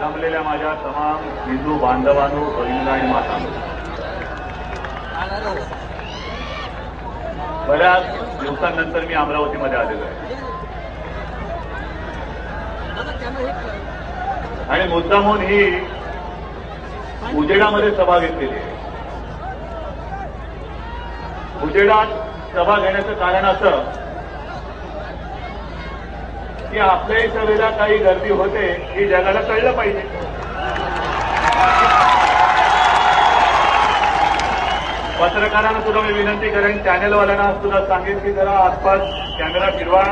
जमलेल्या माझ्या तमाम हिंदू बांधवांनो, बहिणी आणि मातांनो, बऱ्याच दिवसांनंतर मी अमरावतीमध्ये आलेलो आहे आणि मुद्दामून ही उजेडामध्ये सभा घेतलेली आहे. उजेडात सभा घेण्याचं कारण असं की आपल्याही सभेला काही गर्दी होते ही जगाला कळलं पाहिजे. पत्रकारांना सुद्धा मी विनंती करेन, चॅनेलवाल्यांना सुद्धा सांगेन की जरा आसपास कॅमेरा फिरवा.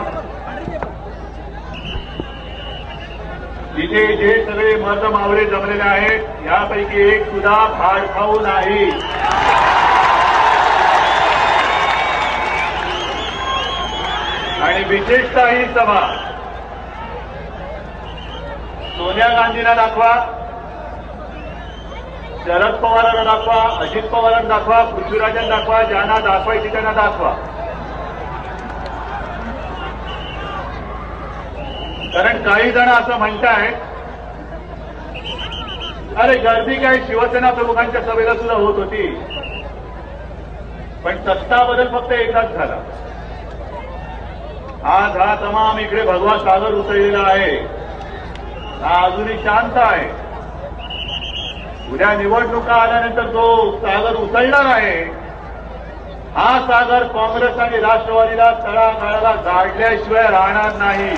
इथे जे सगळे मर्द मावळे जमलेले आहेत यापैकी एक सुद्धा भाडखाऊ नाही. आणि विशेषतः ही सभा सोनिया गांधींना दाखवा, शरद पवारांना दाखवा, अजित पवारांना दाखवा, पृथ्वीराजांना दाखवा, ज्यांना दाखवायची त्यांना दाखवा. कारण काही जण असं म्हणतायत, अरे गर्दी काय शिवसेना प्रमुखांच्या सभेला सुद्धा होत होती, पण सत्ता बदल फक्त एकदाच झाला. आज हा तमाम इकडे भगवा सागर उसळलेला आहे, हा अजूनही शांत आहे. उद्या निवडणुका आल्यानंतर जो सागर उसळणार आहे, हा सागर काँग्रेस आणि राष्ट्रवादीला तळागाळाला गाडल्याशिवाय राहणार नाही.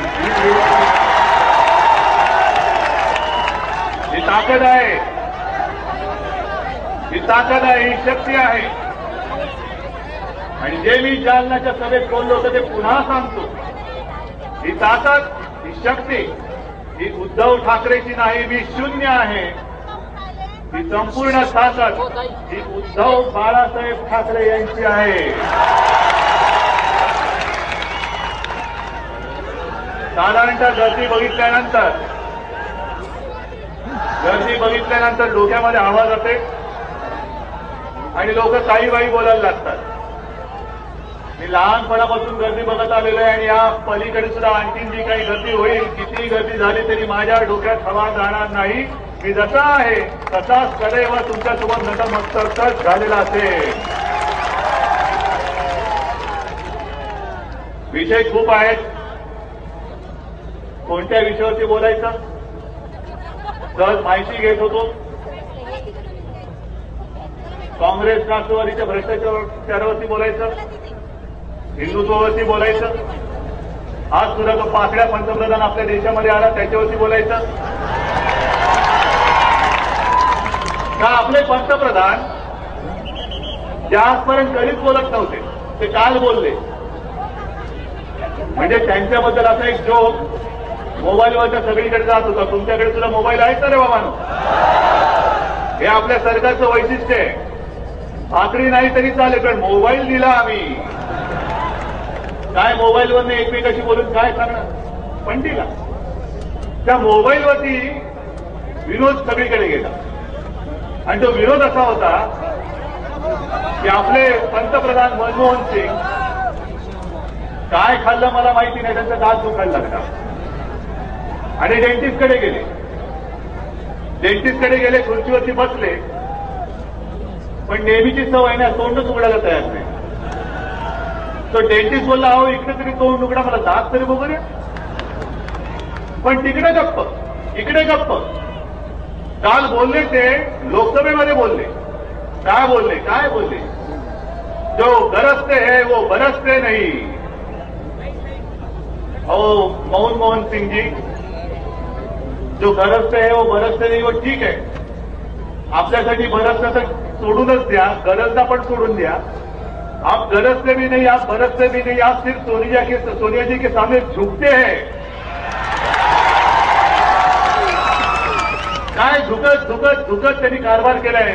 ही ताकद आहे, ही ताकद आहे, ही शक्ती आहे. आणि जे मी जालन्याच्या सभेत बोललो होतं ते पुन्हा सांगतो, ही ताकद, ही शक्ती ही उद्धव ठाकरेची नाही, मी शून्य आहे. ही संपूर्ण ताकद ही उद्धव बाळासाहेब ठाकरे यांची आहे. साधारणतः गर्दी बघितल्यानंतर डोक्यामध्ये आवाज येते आणि लोक काही बाई बोलायला लागतात. मी लहानपणापासून गर्दी बघत आलेलो आहे आणि या पलीकडे सुद्धा आणखीन जी काही गर्दी होईल, कितीही गर्दी झाली तरी माझ्या डोक्यात हवा जाणार नाही. मी जसा आहे तसाच सदैव तुमच्यासोबत नतमस्तक झालेला असेल. विषय खूप आहेत, कोणत्या विषयावरती बोलायचं सहज माहिती घेत होतो. काँग्रेस राष्ट्रवादीच्या भ्रष्टाचारावरती बोलायचं, हिंदुत्वावरती बोलायचं, आज सुद्धा तो पाचड्या पंतप्रधान आपल्या देशामध्ये आला त्याच्यावरती बोलायचं. का आपले पंतप्रधान जे आजपर्यंत कधीच बोलत नव्हते ते काल बोलले, म्हणजे त्यांच्याबद्दल असा एक जोक मोबाईलवरच्या सगळीकडे जात होता. तुमच्याकडे सुद्धा मोबाईल आहेत ना रे बाबांनो? हे आपल्या सरकारचं वैशिष्ट्य आहे. भाकरी नाही तरी चालेल पण मोबाईल दिला आम्ही. काय मोबाईलवरनं एकमेकाशी बोलून काय करणार, पण दिला. त्या मोबाईलवरती विनोद सगळीकडे गेला आणि तो विरोध असा होता की आपले पंतप्रधान मनमोहन सिंग काय खाल्लं मला माहिती नाही, त्यांचा दात दुखायला लागला आणि डेंटिस्टकडे गेले, खुर्चीवरती बसले, पण नेहमीची सवय ना तोंडच उघडायला तयार नाही. तो डेंटिस्ट बोलला, अहो इकडे तरी तोंड उघडा, मला दात तरी बघू द्या. पण तिकडे गप्प, इकडे गप्प. काल बोलले ते लोकसभेमध्ये बोलले, काय बोलले, जो गरजते है वो बरसते नहीं. अहो मनमोहन सिंग जी, जो गरजते है वो बरसते नहीं, वो ठीक है. आपल्यासाठी बरसणं तर सोडूनच द्या, गरजता पण सोडून द्या. आप गरजते भी नहीं, आप बरसते भी नहीं, आप सिर्फ सोनिया जी के सामने झुकते हैं. काय झुकत त्यांनी कारभार केलाय.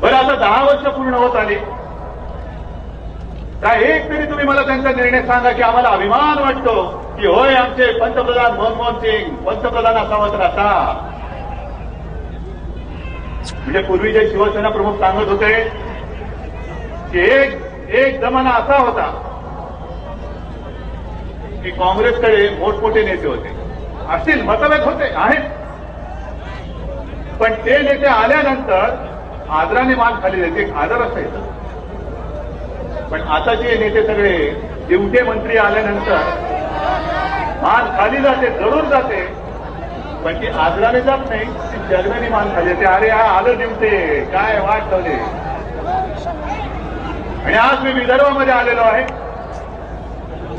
बरं आता 10 वर्ष पूर्ण होत आली, काय एक तरी तुम्ही मला त्यांचा निर्णय सांगा की आम्हाला अभिमान वाटतो की होय आमचे पंतप्रधान मनमोहन सिंग पंतप्रधान असावा तर असा. म्हणजे पूर्वी जे शिवसेना प्रमुख सांगत होते की एक जमाना असा होता की काँग्रेसकडे मोठमोठे नेते होते असतील, मतभेद होते आहेत, पण ते नेते आल्यानंतर आदराने मान खाली देते, आदर असायचं. पण आताचे नेते सगळे दिवटे मंत्री आल्यानंतर मान खाली जाते, जरूर जाते, पण ती आदराने जात नाही, ती जगण्याने मान खाली जाते. अरे हा आलं दिवटे, काय वाट लावले. आणि आज मी विदर्भामध्ये आलेलो आहे.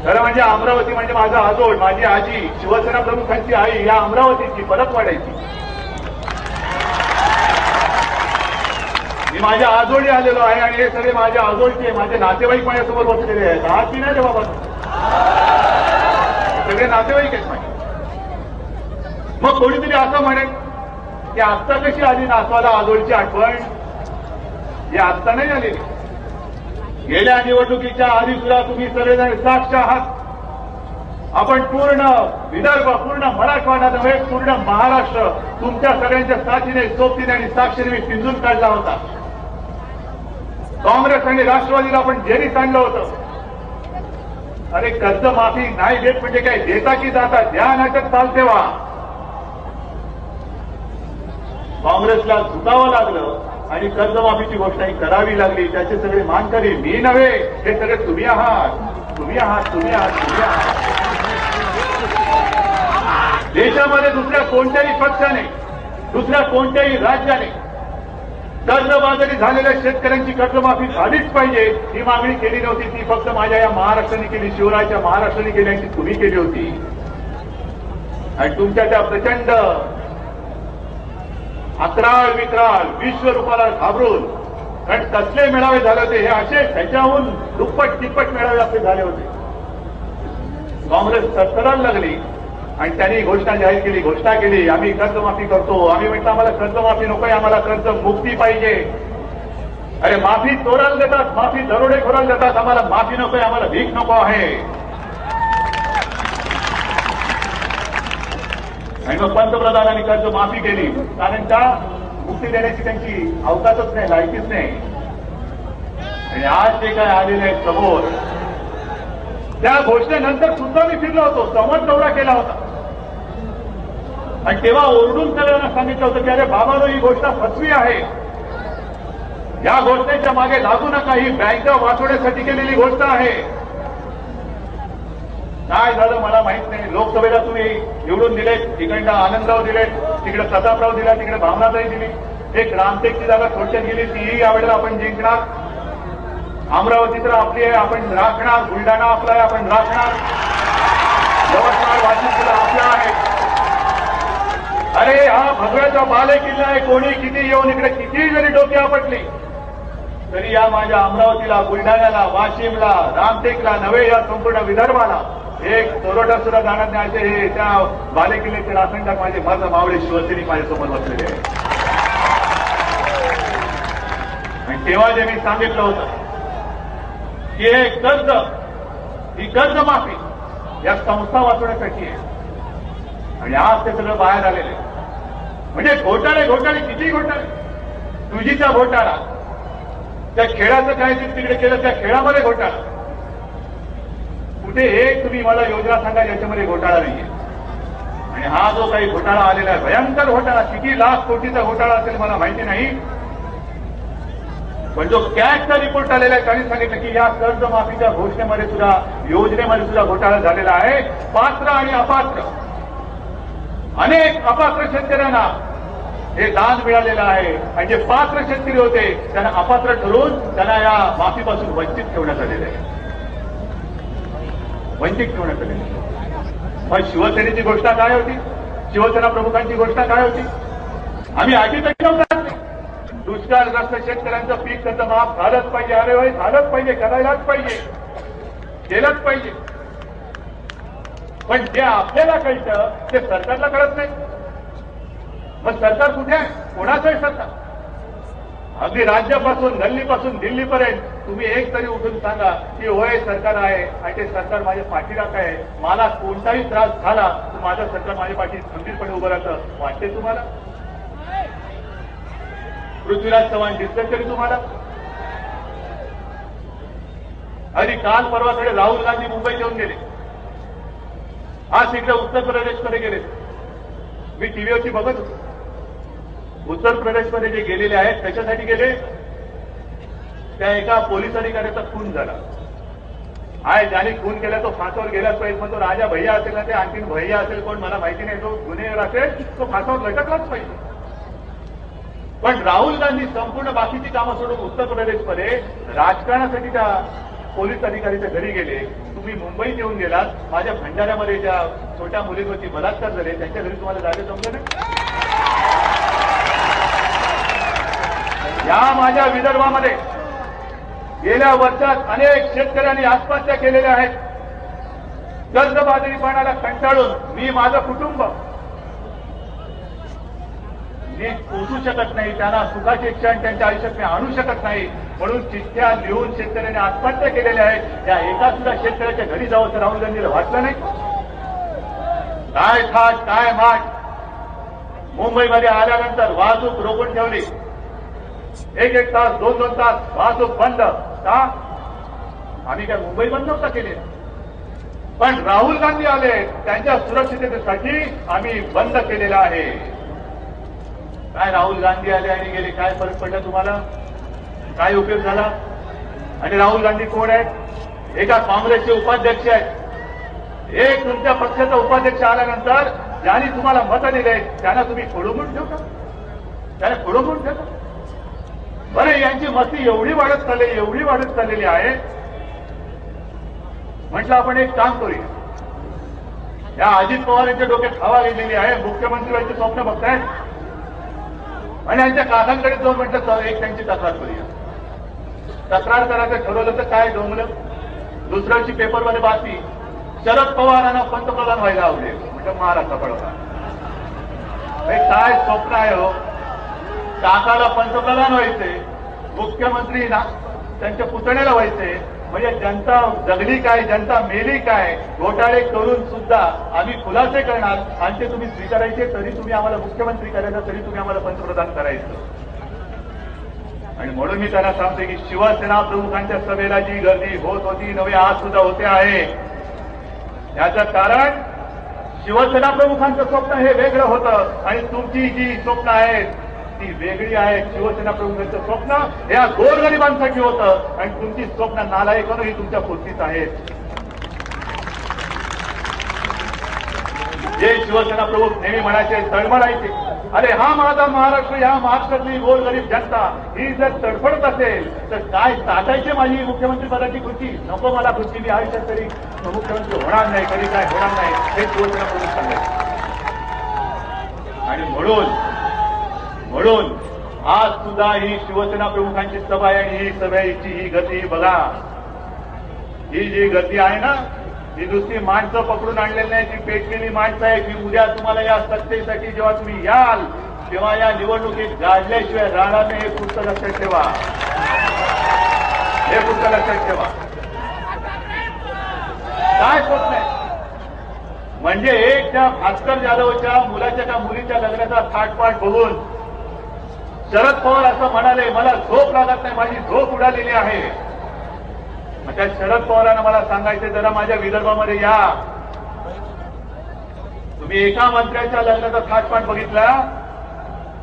खरं म्हणजे अमरावती म्हणजे माझा आजोळ, माझी आजी, शिवसेना प्रमुखांची आई या अमरावतीची परत वाढायची. मी माझ्या आजोळी आलेलो आहे आणि हे सगळे माझ्या आजोळचे, माझे नातेवाईक माझ्यासोबत बसलेले आहेत. आज की नाही रे बाबा, सगळे नातेवाईक आहेत माझे. मग कोणीतरी असं म्हणेल की आत्ता कशी आली नातवाला आजोळची आठवण, ही आत्ता नाही आलेली. गेल्या निवडणुकीच्या आधी सुद्धा तुम्ही सगळेजण साक्ष आहात. आपण पूर्ण विदर्भ, पूर्ण मराठवाडा नव्हे, पूर्ण महाराष्ट्र तुमच्या सगळ्यांच्या साथीने, सोबतीने आणि साक्षीने मी पिंजून काढला होता. काँग्रेस आणि राष्ट्रवादीला आपण जेरीत आणलं होतं. अरे कर्जमाफी नाही देत म्हणजे काय, देता की जाता, द्या नाटक चालते वा. काँग्रेसला झुकावं लागलं आणि कर्जमाफीची घोषणाही करावी लागली. त्याचे सगळे मानकरी मी नव्हे, हे सगळे तुम्ही आहात, तुम्ही आहात, तुम्ही आहात, तुम्ही आहात. देशामध्ये दुसऱ्या कोणत्याही पक्षाने, दुसऱ्या कोणत्याही राज्याने कर्जबाजारी झालेल्या शेतकऱ्यांची कर्जमाफी झालीच पाहिजे ही मागणी केली नव्हती. ती फक्त माझ्या या महाराष्ट्राने केली, शिवरायाच्या महाराष्ट्राने केल्याची तुम्ही केली होती. आणि तुमच्या त्या प्रचंड अकराळ विक्राळ विश्वरूपाला घाबरून, कारण कसले मेळावे झाले होते हे असे, त्याच्याहून दुप्पट तिप्पट मेळावे आपले झाले होते. काँग्रेस सरसरायला लागली आणि त्यांनी घोषणा जाहीर केली, घोषणा केली आम्ही कर्जमाफी करतो. आम्ही म्हटलं आम्हाला कर्जमाफी नकोय, आम्हाला कर्ज मुक्ती पाहिजे. अरे माफी चोराला देतात, माफी दरोडेखोराला देतात, आम्हाला माफी नकोय, आम्हाला भीक नको आहे. आणि मग पंतप्रधानांनी कर्ज माफी केली, कारण त्या मुक्ती देण्याची त्यांची अवकाशच नाही, लायकीच नाही. आणि आज जे काय आलेले आहेत समोर, त्या घोषणेनंतर सुद्धा मी फिरलो होतो, संवाद दौरा केला होता. आणि तेव्हा ओरडून सगळ्यांना सांगितलं होतं की अरे बाबांनो, ही घोषणा फसवी आहे, या घोषणेच्या मागे लागू नका, ही बँका वाचवण्यासाठी केलेली घोषणा आहे. काय झालं मला माहित नाही. लोकसभेला तुम्ही निवडून दिलेत, तिकडनं आनंदराव दिलेत, तिकडे प्रतापराव दिला, तिकडे भावनाताई दिली. एक रामटेकची जागा थोडक्यात गेली, तीही यावेळेला आपण जिंकणार. अमरावती तर आपली आहे, आपण राखणार. बुलढाणा आपला आहे, आपण राखणार. यवतमाळ वाशिम सुद्धा आपला आहे. अरे हा भगव्याचा बाले किल्ला आहे. कोणी किती येऊन इकडे किती जरी डोकी आपटली तरी या माझ्या अमरावतीला, बुलढाण्याला, वाशिमला, रामटेकला नव्हे, या संपूर्ण विदर्भाला एक चोरटा सुद्धा जाणार नाही. असे हे त्या बाले किल्ल्याचे राखणदार माझे माझा मावळे शिवसैनिक माझ्यासमोर बसलेले आहे. आणि तेव्हा जे मी सांगितलं होतं की हे कर्ज, ही कर्जमाफी या संस्था वाचवण्यासाठी आहे. आणि आज ते सगळं बाहेर आलेलं आहे. म्हणजे घोटाळे घोटाळे किती घोटाळे. तुझीचा घोटाळा, त्या खेळाचं काय तिकडे केलं, त्या खेळामध्ये घोटाळा. कुठे एक तुम्ही मला योजना सांगा याच्यामध्ये घोटाळा नाहीये. आणि हा जो काही घोटाळा आलेला आहे, भयंकर घोटाळा, किती लाख कोटीचा घोटाळा असेल मला माहिती नाही. पण जो कॅगचा रिपोर्ट आलेला आहे त्यांनी सांगितलं की या कर्जमाफीच्या घोषणेमध्ये सुद्धा, योजनेमध्ये सुद्धा घोटाळा झालेला आहे. पात्र आणि अपात्र, अनेक अपात्र शेतकऱ्यांना हे दान मिळालेलं आहे. आणि जे पात्र शेतकरी होते त्यांना अपात्र ठरवून त्यांना या माफीपासून वंचित ठेवण्यात आलेलं आहे, वंचित ठेवण्यात आलेलं आहे. मग शिवसेनेची घोषणा काय होती, शिवसेना प्रमुखांची घोषणा काय होती, आम्ही आधी तर दुष्काळग्रस्त शेतकऱ्यांचं पीक कर्ज माफ झालंच पाहिजे. अरे भाई झालंच पाहिजे, करायलाच पाहिजे, केलंच पाहिजे. पण जे आपल्याला कळतं ते सरकारला कळत नाही. मग सरकार कुठे आहे, कोणाचं आहे सरकार? अगदी राज्यापासून, गल्लीपासून दिल्लीपर्यंत तुम्ही एक तरी उठून सांगा की होय सरकार आहे आणि ते सरकार माझ्या पाठीराख आहे, मला कोणताही त्रास झाला तर माझं सरकार माझ्या पाठी खंबीरपणे उभं राहतं. वाटते तुम्हाला? पृथ्वीराज चव्हाण दिसलं तरी तुम्हाला? आणि काल परवाकडे राहुल गांधी मुंबईत येऊन गेले. आज इकडे उत्तर प्रदेशमध्ये गेले. मी टीव्हीवरती बघत होतो. उत्तर प्रदेशमध्ये जे गेलेले आहेत त्याच्यासाठी गेले. त्या एका पोलीस अधिकाऱ्याचा खून झाला आहे. ज्याने खून केला तो फासावर गेलाच पाहिजे. मग तो राजा भैया असेल ना, ते आणखीन भैया असेल कोण मला माहिती नाही, तो गुन्हेगार असेल तो फासावर लटकलाच पाहिजे. पण राहुल गांधी संपूर्ण बाकीची कामं सोडून उत्तर प्रदेशमध्ये राजकारणासाठी त्या पोलीस अधिकारीच्या घरी गेले. तुम्ही मुंबईत येऊन गेलात. माझ्या भंडाऱ्यामध्ये ज्या छोट्या मुलींवरती बलात्कार झाले त्यांच्या घरी तुम्हाला जायला जमलं नाही. या माझ्या विदर्भामध्ये गेल्या वर्षात अनेक शेतकऱ्यांनी आत्महत्या केलेल्या आहेत. कर्जबाजारीपणाला कंटाळून मी माझं कुटुंब नीट पोचू शकत नाही, त्यांना सुखाचे क्षण त्यांच्या आयुष्यात मी आणू शकत नाही, म्हणून चिठ्ठ्या लिहून शेतकऱ्यांनी आत्महत्या केलेल्या आहेत. या एका सुद्धा शेतकऱ्याच्या घरी जावं तर राहुल गांधीला वाटलं नाही. काय थाट काय माठ. मुंबईमध्ये आल्यानंतर वाहतूक रोखून ठेवली. एक तास 2 तास वाहतूक बंद. का? आम्ही काय मुंबई बंद नव्हता केली, पण राहुल गांधी आले त्यांच्या सुरक्षिततेसाठी आम्ही बंद केलेला आहे. काय राहुल गांधी आले आणि गेले, काय फरक पडला तुम्हाला? काय उपयोग झाला? आणि राहुल गांधी कोण आहेत? एका काँग्रेसचे उपाध्यक्ष आहेत. एक तुमच्या पक्षाचा उपाध्यक्ष आल्यानंतर ज्यांनी तुम्हाला मतं दिले त्यांना तुम्ही खोडून ठेवता, त्याला खोडून ठेवता. बरं, यांची मस्ती एवढी वाढत चाललेली आहे. म्हटलं आपण एक काम करूया. या अजित पवार यांच्या डोक्यात हवा गेलेली आहे. मुख्यमंत्री व्हायचे स्वप्न बघतायत आणि यांच्या काकांकडे जाऊन म्हटलं एक त्यांची तक्रार करूया. तक्रार करायचं ठरवलं तर काय डोंगलं. दुसऱ्या दिवशी पेपरमध्ये बातमी, शरद पवारांना पंतप्रधान व्हायला आवडेल. म्हटलं महाराष्ट्र पडवा. काय स्वप्न आहे हो. काकाला पंतप्रधान व्हायचे, मुख्यमंत्री त्यांच्या पुतण्याला व्हायचे. म्हणजे जनता जगली काय, जनता मेली काय. घोटाळे करून सुद्धा आम्ही खुलासे करणार आणि ते तुम्ही स्वीकारायचे. तरी तुम्ही आम्हाला मुख्यमंत्री करायचं, तरी तुम्ही आम्हाला पंतप्रधान करायचं. आणि म्हणून मी त्यांना सांगते की शिवसेना प्रमुखांच्या सभेला जी गर्दी होत होती नव्हे आज सुद्धा होते आहे. याचं कारण शिवसेना प्रमुखांचं स्वप्न हे वेगळं होतं आणि तुमची जी स्वप्न आहेत ती वेगळी आहे. शिवसेना प्रमुखांचं स्वप्न या गोरगरिबांसाठी होतं आणि तुमची स्वप्न नालायक ही तुमच्या पोस्तीत आहेत. जे शिवसेना प्रमुख नेहमी म्हणायचे, तळमळायचे, अरे हा माझा महाराष्ट्र, या महाराष्ट्रातली गोरगरीब जनता ही जर तडफडत असेल तर काय टाकायचे माझी मुख्यमंत्री पदाची खुर्ची. नको मला खुर्ची, मी आयुष्यात तरी मुख्यमंत्री होणार नाही, कधी काय होणार नाही हे शिवसेना प्रमुख सांगायचे. आणि म्हणून आज सुद्धा ही शिवसेना प्रमुखांची सभा आहे आणि ही सभेची ही गती बघा. ही जी गती आहे ना, ही नुसती माणसं पकडून आणलेली नाही, ती पेटलेली माणसं आहे की उद्या तुम्हाला या सत्तेसाठी जेव्हा तुम्ही याल तेव्हा या निवडणुकीत गाजल्याशिवाय राहणार नाही. हे पुस्तक लक्षात ठेवा, हे पुस्तक लक्षात ठेवा. काय स्वप्न आहे म्हणजे एक त्या भास्कर जाधवच्या मुलाच्या त्या मुलीच्या लग्नाचा थाटपाट बघून शरद पवार असं म्हणाले, मला झोप लागत नाही, माझी झोप उडालेली आहे. त्या शरद पवारांना मला सांगायचे, जरा माझ्या विदर्भामध्ये या. तुम्ही एका मंत्र्याच्या लग्नाचा थाटपाट बघितला.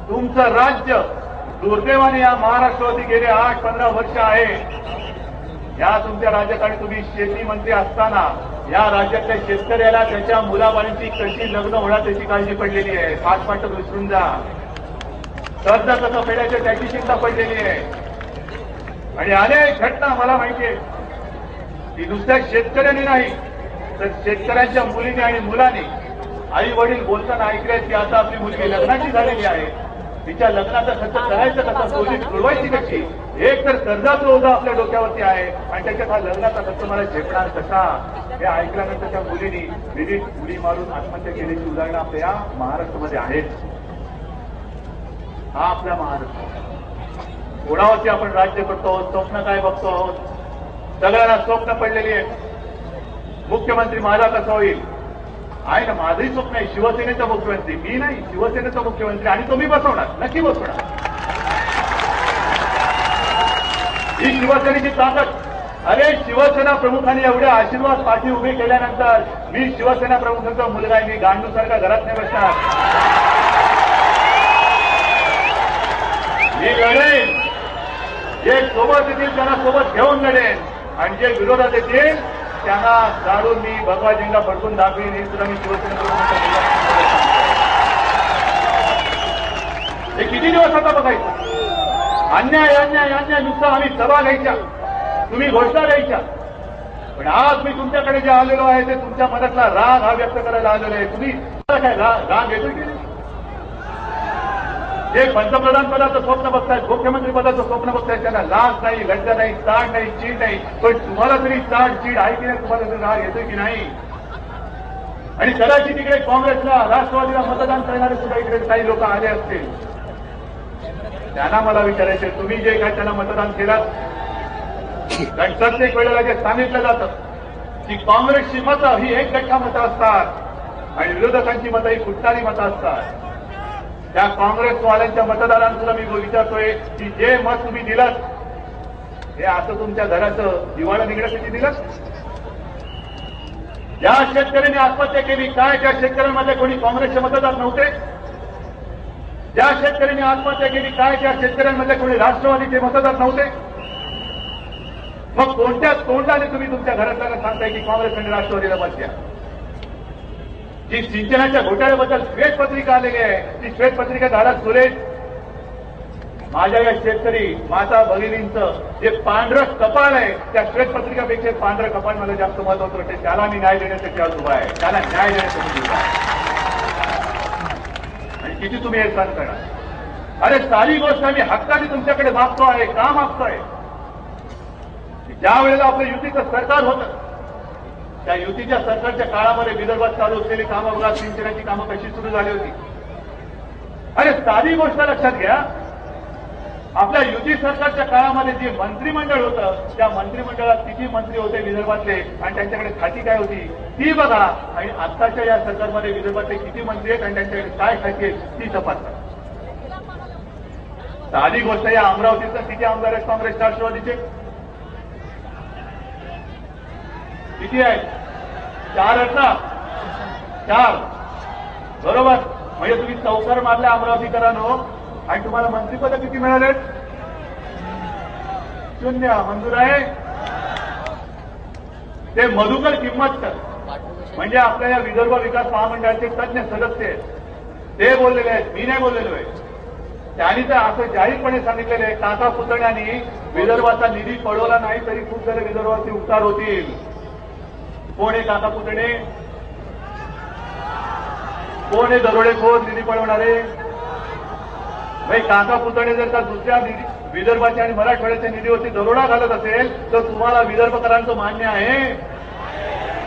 तुमचं राज्य दुर्दैवाने या महाराष्ट्रावरती गेले 8-15 वर्ष आहे. या तुमच्या राज्याकडे तुम्ही शेती मंत्री असताना या राज्यातल्या शेतकऱ्याला त्याच्या मुलाबाळांची कशी लग्न होणार त्याची काळजी पडलेली आहे. थाटपाट विसरून जा. कर्ज कसं फेडायचं त्याची चिंता पडलेली आहे. आणि अनेक घटना मला माहिती आहे की नुसत्या शेतकऱ्यांनी नाही तर शेतकऱ्यांच्या मुलीने आणि मुलांनी आई वडील बोलताना ऐकले की आता आपली मुलगी लग्नाची झालेली आहे, तिच्या लग्नाचा खर्च करायचं कसा, खोली जुळवायची कशी. एक तर कर्जाचं ओझं आपल्या डोक्यावरती आहे आणि त्याच्यात हा लग्नाचा खर्च मला झेपणार कसा. हे ऐकल्यानंतर त्या मुलींनी विहिरीत उडी मारून आत्महत्या केल्याची उदाहरणं आपल्या या महाराष्ट्रामध्ये आहेत. हा आपला महाराष्ट्र. कोणावरती आपण राज्य करतो, स्वप्न काय बघतो आहोत. सगळ्यांना स्वप्न पडलेली आहे. मुख्यमंत्री माझा कसा होईल आहे ना, माझंही स्वप्न आहे शिवसेनेचा मुख्यमंत्री. मी नाही, शिवसेनेचा मुख्यमंत्री आणि तो मी बसवणार, नक्की बसवणार. ही शिवसेनेची ताकद अरे शिवसेना प्रमुखांनी एवढे आशीर्वाद पाठी उभे केल्यानंतर मी शिवसेना प्रमुखांचा मुलगा आहे, मी गांडूसारखा घरात नाही बसणार. मी लढेन, जे सोबत येतील त्यांना सोबत घेऊन लढेन आणि जे विरोधात येतील त्यांना काढून मी भगवा झेंडा फडकून दाखवीन. ही सुद्धा मी शिवसेना प्रमुखांचा हे किती दिवस आता बघायचं. अन्याय अन्याय अन्याय नुसतं आम्ही सभा घ्यायच्या, तुम्ही घोषणा द्यायच्या, पण आज मी तुमच्याकडे जे आलेलो आहे ते तुमच्या मनातला राग हा व्यक्त करायला आलेलो आहे. तुम्ही काय राग येतोय की नाही? जे पंतप्रधान पदाचं स्वप्न बघतायत, मुख्यमंत्री पदाचं स्वप्न बघतायत, त्यांना लाज नाही, लज्जा नाही, चाड नाही, चीड नाही. पण तुम्हाला तरी चाड चीड आहे की नाही? तुम्हाला तरी राग येतोय की नाही? आणि कदाचित इकडे काँग्रेसला राष्ट्रवादीला मतदान करणारे सुद्धा इकडे काही लोक आले असतील. त्यांना मला विचारायचे, तुम्ही जे काय त्यांना मतदान केलं, कारण प्रत्येक वेळेला जे सांगितलं जातं की काँग्रेसची मतं ही एक गठ्ठा मतं असतात आणि विरोधकांची मतं ही फुटणारी मतं असतात. त्या काँग्रेसवाल्यांच्या मतदारांना मी विचारतोय की जे मत तुम्ही दिलं हे असं तुमच्या घराचं दिवाळं निघण्यासाठी दिलं? ज्या शेतकऱ्यांनी आत्महत्या केली, काय त्या शेतकऱ्यांमध्ये कोणी काँग्रेसचे मतदार नव्हते? ज्या शेतकऱ्यांनी आत्महत्या केली, काय त्या शेतकऱ्यांमध्ये कोणी राष्ट्रवादीचे मतदार नव्हते? मग कोणत्या तोंडाने तुम्ही तुमच्या घरातल्याला सांगताय की काँग्रेस आणि राष्ट्रवादीला मत द्या? जी सिंचनाच्या घोटाळ्याबद्दल श्वेतपत्रिका आलेली आहे, ती श्वेतपत्रिका धारक सुरेश माझ्या या शेतकरी माता भगिनींचं जे पांढरं कपाळ आहे त्या श्वेतपत्रिकापेक्षा पांढरं कपाळ मला जास्त महत्वाचं वाटते. त्याला मी न्याय देण्यासाठी आज उभा आहे, त्याला न्याय देण्यासाठी उभा आहे. आणि किती तुम्ही हे सहन करणार? अरे सारी गोष्ट आम्ही हक्काने तुमच्याकडे मागतो आहे. का मागतोय? ज्या वेळेला आपलं युतीचं सरकार होतं त्या युतीच्या सरकारच्या काळामध्ये विदर्भात चालू असलेली कामं बघा, सिंचनाची कामं कशी सुरू झाली होती. अरे साधी गोष्ट लक्षात घ्या, आपल्या युती सरकारच्या काळामध्ये जे मंत्रिमंडळ होतं त्या मंत्रिमंडळात किती मंत्री होते विदर्भातले आणि त्यांच्याकडे खाती काय होती ती बघा, आणि आत्ताच्या या सरकारमध्ये विदर्भातले किती मंत्री आहेत आणि त्यांच्याकडे काय खाती आहेत ती तपासा. साधी गोष्ट, या अमरावतीचं किती आमदार आहेत काँग्रेस राष्ट्रवादीचे? किती आहेत? 4 आहेत ना? 4 बरोबर. म्हणजे तुम्ही चौकार मारल्या अमरावतीकरांनो आणि तुम्हाला मंत्रिपद किती मिळालेत? 0 मंजूर आहे. ते मधुकर किंमतकर म्हणजे आपल्या या विदर्भ विकास महामंडळाचे तज्ञ सदस्य आहेत, ते बोललेले आहेत, मी नाही बोललेलो आहे. त्यांनी तर असं जाहीरपणे सांगितलेलं आहे, काका पुतण्यांनी विदर्भाचा निधी पळवला नाही तरी खूप सारे विदर्भाचे उतार होतील. कोण आहे काका पुतणे? कोण आहे दरोडेखोर निधी पळवणारे? भाई काका पुतणे जर का दुसऱ्या विदर्भाच्या आणि मराठवाड्याच्या निधीवरती दरोडा घालत असेल तर तुम्हाला विदर्भकरांचं मान्य आहे?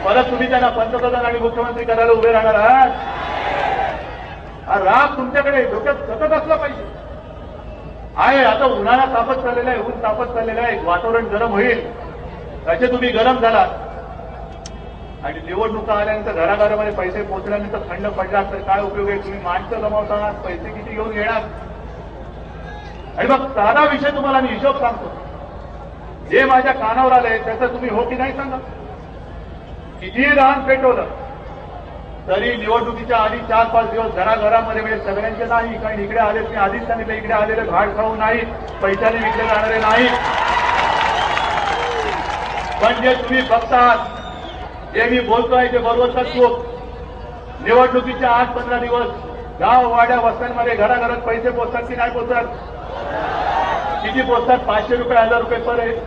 परत तुम्ही त्यांना पंतप्रधान आणि मुख्यमंत्री करायला उभे राहणार आहात? हा राग तुमच्याकडे डोक्यात सतत असला पाहिजे. आहे आता उन्हाळा तापत चाललेला आहे, ऊन तापत चाललेलं आहे, वातावरण गरम होईल. तसे तुम्ही गरम झाला आणि निवडणुका आल्यानंतर घराघरामध्ये पैसे पोहोचल्यानंतर थंड पडला तर काय उपयोग आहे? तुम्ही माणसं जमावता, पैसे किती घेऊन येणार? आणि मग साधा विषय तुम्हाला मी हिशोब सांगतो, जे माझ्या कानावर आलंय त्याचं तुम्ही हो की नाही सांगा. कितीही रान पेटवलं तरी निवडणुकीच्या आधी 4-5 दिवस घराघरामध्ये म्हणजे सगळ्यांचे नाही, कारण इकडे आले मी आधीच सांगितलं, इकडे आलेले घाट खाऊ नाही, पैशाने विकले जाणारे नाही. पण जे तुम्ही बघतात, जे मी बोलतोय ते बरोबर चूक. निवडणुकीच्या 8-15 दिवस गाव वाड्या वस्त्यांमध्ये घराघरात पैसे पोचतात की नाही पोचतात? किती पोचतात? 500 रुपये 1000 रुपये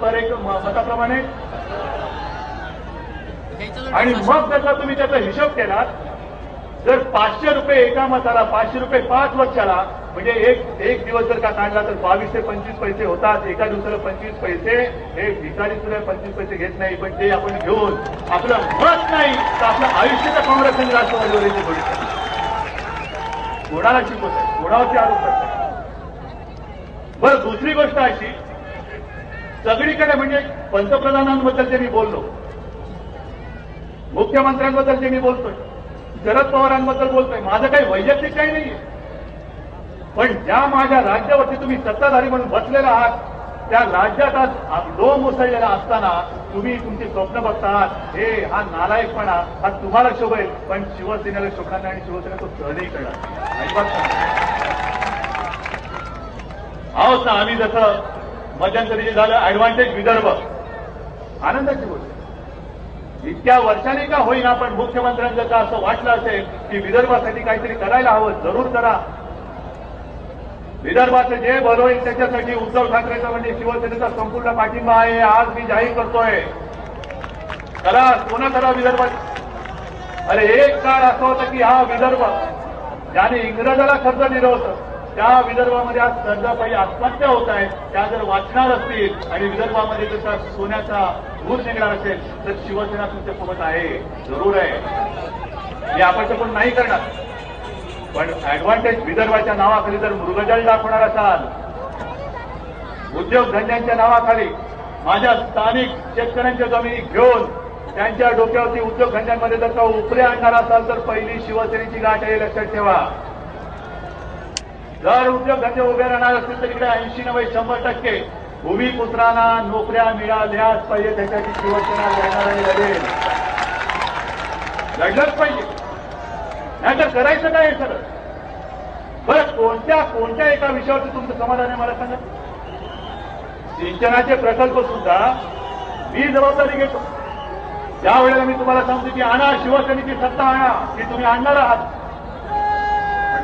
पर एक मताप्रमाणे. आणि मग जर तुम्ही त्याचा हिशोब केला, जर 500 रुपये एका मताला, 500 रुपये 5 वर्षाला, म्हणजे एक दिवस जर का काढला तर 22 ते 25 पैसे होतात. एका दिवसाला 25 पैसे. हे भिकारी सुद्धा 25 पैसे घेत नाही, पण ते आपण घेऊन आपलं मत नाही तर आपलं आयुष्य तर काँग्रेस आणि राष्ट्रवादीवरती थोडी कोणाला शिकवत आहे, कोणावरती आरोप करतात. बरं, दुसरी गोष्ट अशी, सगळीकडे म्हणजे पंतप्रधानांबद्दल जे मी बोललो, मुख्यमंत्र्यांबद्दल जे मी बोलतोय, शरद पवारांबद्दल बोलतोय, माझं काही वैयक्तिक काही नाहीये. पण ज्या माझ्या राज्यावरती तुम्ही सत्ताधारी म्हणून बसलेला आहात त्या राज्यात आज डोम उसळलेला असताना तुम्ही तुमची स्वप्न बघतात, हे हा नालायकपणा हा तुम्हाला शोभेल, पण शिवसेनेला शोभणार नाही आणि शिवसेना तो सहनही करणार अजिबात आहोत ना. आम्ही जसं मध्यंतरी जे झालं ऍडव्हान्टेज विदर्भ, आनंदाची गोष्ट, इतक्या वर्षांनी का होईना पण मुख्यमंत्र्यांचं का असं वाटलं असेल की विदर्भासाठी काहीतरी करायला हवं, जरूर करा. विदर्भाचं जे बरं होईल त्याच्यासाठी उद्धव ठाकरेचा म्हणजे शिवसेनेचा संपूर्ण पाठिंबा आहे. आज मी जाहीर करतोय, करा, सोनं करा विदर्भात. अरे एक काळ असा होता की हा विदर्भ ज्याने इंग्रजाला कर्ज दिलं होतं, त्या विदर्भामध्ये आज कर्जापायी आत्महत्या होत आहे. त्या जर वाचणार असतील आणि विदर्भामध्ये जसा सोन्याचा धूर निघणार असेल तर शिवसेना तुमच्यासोबत आहे, जरूर आहे. मी आपण पण नाही करणार, पण ऍडव्हान्टेज विदर्भाच्या नावाखाली जर मृगजळ दाखवणार असाल, उद्योगधंद्यांच्या नावाखाली माझ्या स्थानिक शेतकऱ्यांच्या जमिनी घेऊन त्यांच्या डोक्यावरती उद्योगधंद्यांमध्ये जर का उपरे आणणार असाल तर पहिली शिवसेनेची गाठ आहे, लक्षात ठेवा. जर उद्योगधंदे उभे राहणार असतील तर इकडे 80-90-100% भूमिपुत्रांना नोकऱ्या मिळाल्याच पाहिजे, त्यासाठी शिवसेना लढणार आणि लढेल, लढलंच पाहिजे. नाहीतर करायचं काय सर? बरं, कोणत्या एका विषयावरती तुमचं समाधान आहे मला सांगा. सिंचनाचे प्रकल्प सुद्धा मी जबाबदारी घेतो. त्यावेळेला मी तुम्हाला सांगतो की आणा, शिवसेनेची सत्ता आणा, की तुम्ही आणणार आहात.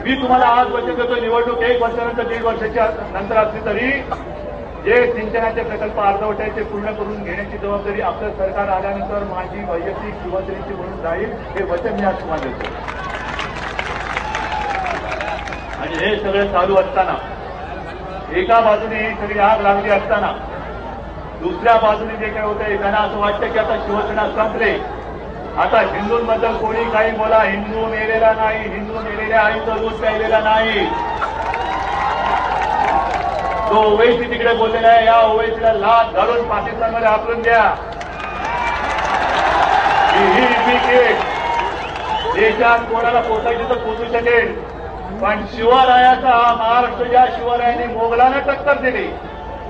मी तुम्हाला आज वचन देतो, निवडणूक 1 वर्षानंतर 1.5 वर्षाच्या नंतर असली तरी जे सिंचनाचे प्रकल्प अर्धवट आहेत ते पूर्ण करून घेण्याची जबाबदारी आपलं सरकार आल्यानंतर माझी वैयक्तिक शिवसेनेची म्हणून जाईल, हे वचन मी आज तुम्हाला देतो. आणि हे सगळं चालू असताना, एका बाजूने ही सगळी आग लागली असताना दुसऱ्या बाजूने जे काही होतंय, त्यांना असं वाटतं की आता शिवसेना संपले, आता हिंदूंबद्दल कोणी काही बोला, हिंदू मेलेला नाही, हिंदू मेलेल्या आईचं दूध प्यायलेला नाही. तो ओवैसी तिकडे बोललेला आहे, या ओवैसीला लाच घालून पाकिस्तानमध्ये हाकलून द्या. ही देशात कोणाला पोचायची तर पोचू शकेल, पण शिवरायाचा हा महाराष्ट्र, ज्या शिवरायाने मोगलांना टक्कर दिली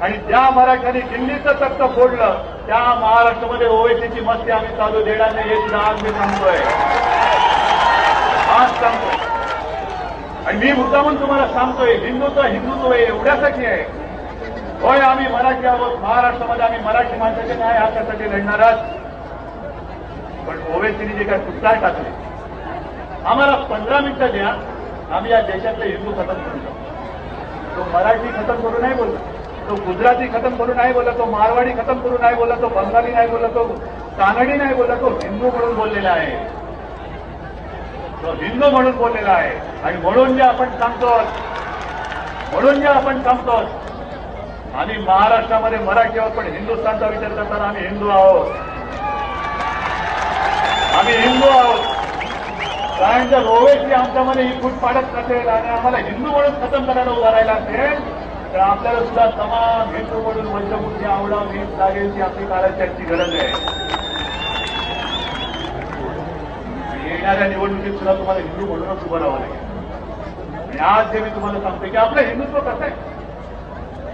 आणि ज्या मराठ्यांनी दिल्लीचं तख्त फोडलं, त्या महाराष्ट्रामध्ये ओवैसीची मस्ती आम्ही चालू देणार नाही, हे सुद्धा आज मी सांगतोय, आज सांगतोय. आणि मी मुद्दामून तुम्हाला सांगतोय, हिंदुत्व एवढ्यासाठी आहे. होय, आम्ही मराठी आहोत, महाराष्ट्रामध्ये आम्ही मराठी माणसाचे न्याय हक्कासाठी लढणार आहोत, पण ओवैसीने जे काय पुस्तक टाकले, आम्हाला 15 मिनिटं द्या, आम्ही या देशातले हिंदू खतम करू शकतो. तो मराठी खतम करू नाही बोलला, तो गुजराती खतम करू नाही बोलला, तो मारवाडी खतम करू नाही बोलला, तो बंगाली नाही बोलला, तो कानडी नाही बोलला, तो हिंदू म्हणून बोललेला आहे, तो हिंदू म्हणून बोललेला आहे. आणि म्हणून जे आपण सांगतो, आम्ही महाराष्ट्रामध्ये मराठी आहोत, पण हिंदुस्थानचा विचार करताना आम्ही हिंदू आहोत, कारण जर ओवैसी आमच्यामध्ये ही फूट पाडत नसेल आणि आम्हाला हिंदू म्हणून खतम करायला उभा राहिला असेल तर आपल्याला सुद्धा तमाम हिंदू म्हणून वंशबुद्धी आवडा मीठ लागेल, ती आपली काळाची गरज आहे. येणाऱ्या निवडणुकीत सुद्धा तुम्हाला हिंदू म्हणूनच उभं राहावं लागेल. आणि आज जे मी तुम्हाला सांगतो की आपलं हिंदुत्व कसं आहे,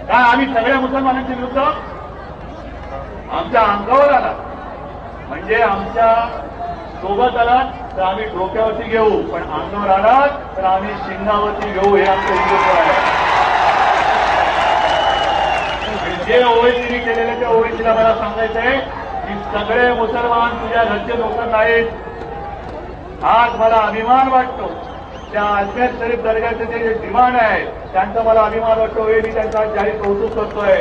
काय आम्ही सगळ्या मुसलमानांचे विरुद्ध आमच्या अंगावर आला म्हणजे आमच्या सोबत आलात तर आम्ही डोक्यावरती घेऊ, पण अंगावर आलात तर आम्ही शिंगावरती घेऊ, हे आमचं हिंदुत्व आहे. जे ओवैसीने केलेले त्या ओवैसीला मला सांगायचं आहे की सगळे मुसलमान तुझ्या घरचे लोक नाहीत. आज मला अभिमान वाटतो त्या अजमेर शरीफ दर्ग्याचे जे डिमांड आहे त्यांचा मला अभिमान वाटतो, हे मी त्यांचा जाहीर कौतुक करतोय.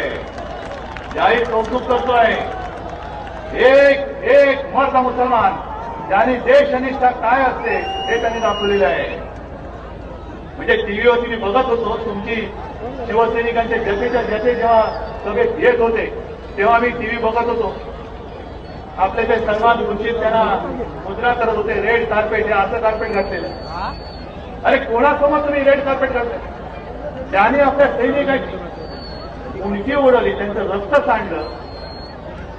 एक मर्द मुसलमान ज्यांनी देशनिष्ठा काय असते हे त्यांनी दाखवलेलं आहे. म्हणजे टीव्हीवरती मी बघत होतो, तुमची शिवसैनिकांचे जसे जेव्हा सगळे येत होते तेव्हा मी टीव्ही बघत होतो. आपले ते सन्मान घोषित त्यांना मुद्रा करत होते, रेड कार्पेट, हे असं कार्पेट घातलेलं. अरे कोणासमोर तुम्ही रेड कार्पेट घातलं? त्याने आपल्या सैनिकांची उंची उडवली, त्यांचं रक्त सांडलं,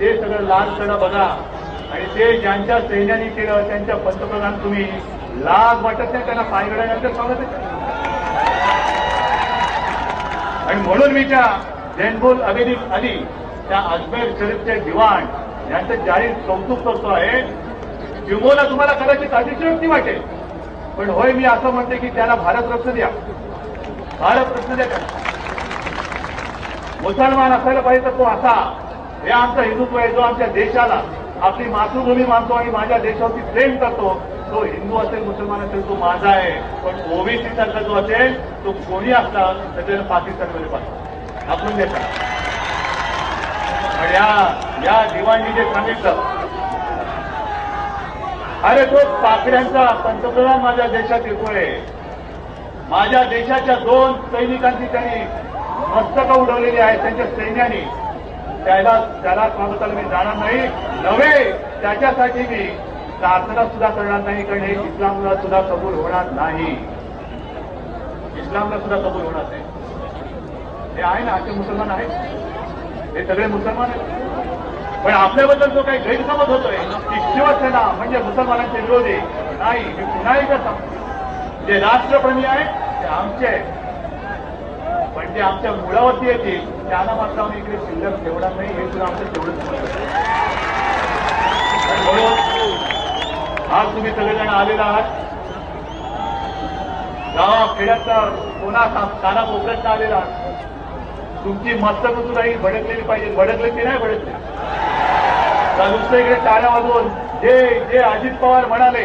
ते सगळं लाल सडा बघा. आणि ते ज्यांच्या सैन्याने केलं त्यांच्या पंतप्रधान तुम्ही लाज वाटत नाही त्यांना पायगड्यानंतर स्वागत आहे. आणि म्हणून मी त्या जैनबुल अबीदी अली त्या अजमेर शरीफचे दिवाण यांचं जाहीर कौतुक करतो आहे. किंबहुना तुम्हाला कदाचित अतिशयोक्ती वाटेल, पण होय मी असं म्हणते की त्याला भारतरत्न द्या. भारतरत्न द्या. मुसलमान असायला पाहिजे तर तो असा. हे आमचं हिंदुत्व आहे, जो आमच्या देशाला आपली मातृभूमी मानतो आणि माझ्या देशावरती प्रेम करतो. तो हिंदू असेल, मुसलमान असेल, तो माझा आहे. पण ओबीसी सारखा जो असेल तो कोणी असला तर त्याला पाकिस्तानमध्ये पाठवा, आपण देतात. पण या दिवाणी जे सांगितलं, अरे तो पाकड्यांचा पंतप्रधान माझ्या देशात येतोय. माझ्या देशाच्या 2 सैनिकांची त्यांनी मस्तकं उडवलेली आहेत त्यांच्या सैन्याने. त्याला स्वागताला मी जाणार नाही. नव्हे, त्याच्यासाठी मी प्रार्थना सुद्धा करणार नाही, कारण हे इस्लामला सुद्धा कबूल होणार नाही. इस्लामला सुद्धा कबूल होणार नाही. हे आहे ना, आजचे मुसलमान आहेत, हे सगळे मुसलमान आहेत. पण आपल्याबद्दल जो काही गैरसमज होतोय की शिवसेना म्हणजे मुसलमानांचे विरोधी, नाही. मी पुन्हा एकदा सांगतो, जे राष्ट्रप्रेमी आहेत ते आमचे आहेत, पण जे आमच्या मुळावरती येतील त्यांना मात्र आम्ही इकडे शिल्लक ठेवणार नाही. हे सुद्धा आमचं तेवढंच म्हणून आज तुम्ही सगळेजण आलेला आहात. गावा खेड्याचा कोणा काना कोपऱ्यात आलेला आहात. तुमची मस्तक सुद्धा ही भडकलेली पाहिजे. भडकले की नाही भडकले? नुसतं इकडे टाळ्या वाजवून जे अजित पवार म्हणाले,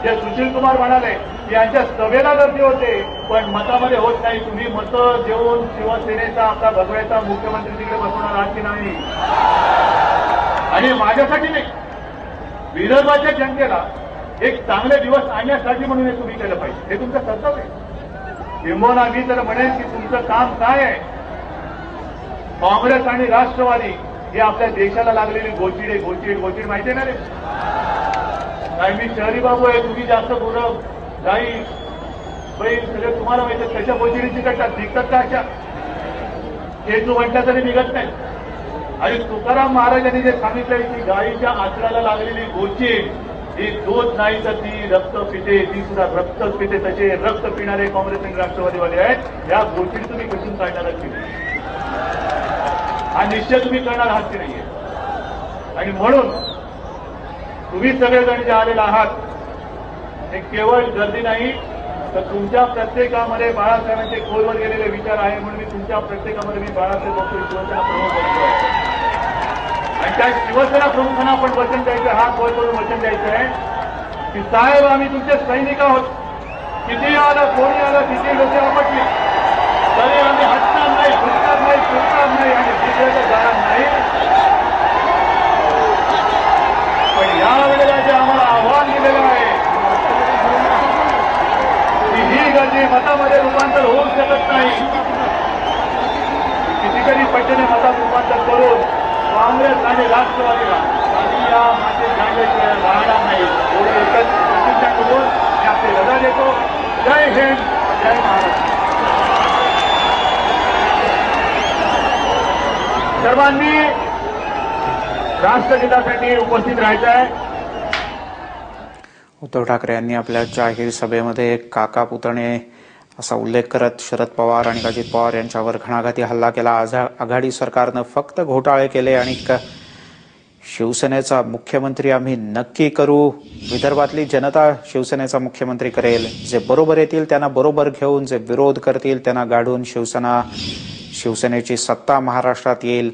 जे सुशील कुमार म्हणाले, यांच्या सभेला गर्दी होते, पण मतामध्ये होत नाही. तुम्ही मतं देऊन शिवसेनेचा आपला भगवायचा मुख्यमंत्री तिकडे बसवणार आहात की नाही? आणि माझ्यासाठी नाही, विदर्भाच्या जनतेला एक चांगले दिवस आणण्यासाठी म्हणून हे तुम्ही केलं पाहिजे. हे तुमचं कर्तव्य आहे. किंबहुना मी तर म्हणेन की तुमचं काम काय आहे? काँग्रेस आणि राष्ट्रवादी ही आपल्या देशाला लागलेली गोचिड आहे. गोचिड माहिती आहे ना रे? काय मी शहरी बाबू आहे, तुम्ही जास्त गुरं गाई बैल सगळे तुम्हाला माहिती कशा गोचिडीची करतात, निघतात का अशा? केजू म्हटलं तरी निघत नाही. आणि तुकाराम महाराजांनी जे सांगितलंय की गायीच्या आचराला लागलेली गोचिड ही दूध नाही तर ती रक्त पिते, ती सुद्धा रक्त पिते. तसे रक्त पिणारे काँग्रेस आणि राष्ट्रवादीवाले आहेत. या गोचिडी तुम्ही कसून काढणार आहात की नाही? हा निश्चय तुम्ही करणार आहात की नाहीये? आणि म्हणून तुम्ही सगळेजण जे आलेला आहात हे केवळ गर्दी नाही, तर तुमच्या प्रत्येकामध्ये बाळासाहेबांचे खोलवर गेलेले विचार आहे. म्हणून मी तुमच्या प्रत्येकामध्ये मी बाळासाहेब शिवसेना प्रमुख बनतो. आणि त्या शिवसेना प्रमुखांना आपण वचन द्यायचं, हात वर करून वचन द्यायचं आहे की साहेब आम्ही तुमचे सैनिक आहोत. किती आलं, कोणी आलं, किती लोक आपटली तरी आम्ही हटणार नाही, फुटणार नाही, फुटणार नाही आणि दुसऱ्याचं जाणार नाही. पण यावेळेला जे आम्हाला आव्हान दिलेलं आहे की ही गर्दी मतामध्ये रूपांतर होऊ शकत नाही. कितीतरी पटीने मतात रूपांतर करून काँग्रेस आणि राष्ट्रवादीला आम्ही या मागे जाण्याशिवाय राहणार नाही. एवढं एकच प्रतिज्ञा करून मी आपली रजा देतो. जय हिंद, जय महाराष्ट्र. सर्वांनी राष्ट्रगीतासाठी उपस्थित राहायचं आहे. उद्धव ठाकरे यांनी आपल्या जाहीर सभेमध्ये काका पुतणे असा उल्लेख करत शरद पवार आणि अजित पवार यांच्यावर घणाघाती हल्ला केला. आघाडी सरकारनं फक्त घोटाळे केले आणि शिवसेनेचा मुख्यमंत्री आम्ही नक्की करू. विदर्भातली जनता शिवसेनेचा मुख्यमंत्री करेल. जे बरोबर येतील त्यांना बरोबर घेऊन, जे विरोध करतील त्यांना गाडून शिवसेनेची सत्ता महाराष्ट्रात येईल.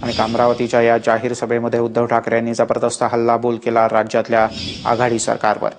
आणि अमरावतीच्या या जाहीर सभेमध्ये उद्धव ठाकरे यांनी जबरदस्त हल्लाबोल केला राज्यातल्या आघाडी सरकारवर.